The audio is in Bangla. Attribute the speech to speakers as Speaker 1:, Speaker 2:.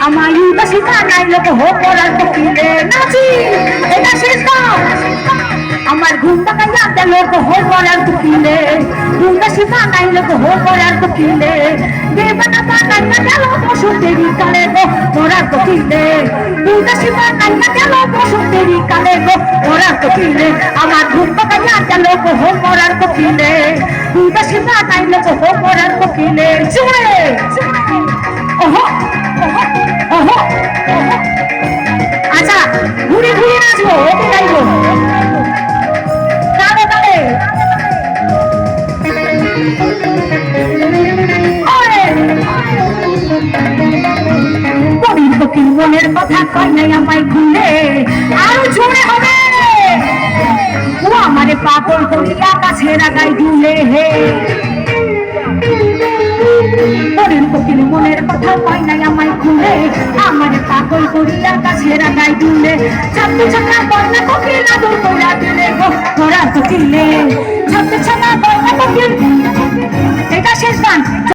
Speaker 1: আমার উদাসী কানাই লোক হো পড়ার কোকিলে নাচি এটা শেষ দাও আমার ঘুম ভাঙাইয়া গেল হো পড়ার কোকিলে উদাসী কানাই লোক হো পড়ার কোকিলে দেবানা বানাইয়া গেল বসন্তেরই কালে গো পড়ার কোকিলে উদাসী বানাইয়া গেল বসন্তেরই কালে গো পড়ার কোকিলে আমার ঘুম ভাঙাইয়া গেল হো পড়ার কোকিলে উদাসী বানাই লোক হো পড়ার কোকিলে জোরে ওহো ওহো ওহো আচ্ছা ঘুরে ঘুরে নাচবো ওকে গাইবো তালে তালে পরির ফকির মনের কথা কয় নাই আমায় ভুলে আরো জোরে হবে ও আমারে পাগল করিয়া কাছে রাখাই দুলে হে পরির ফকির মনের কথা কয় নাই আমায় ভুলে আমারে পাগল করিয়া কাছে রাখাই দুলে ছাত্র ছাত্রা কন্যা ফকির আদর কইরা দিলে গো তোরা কোকিলে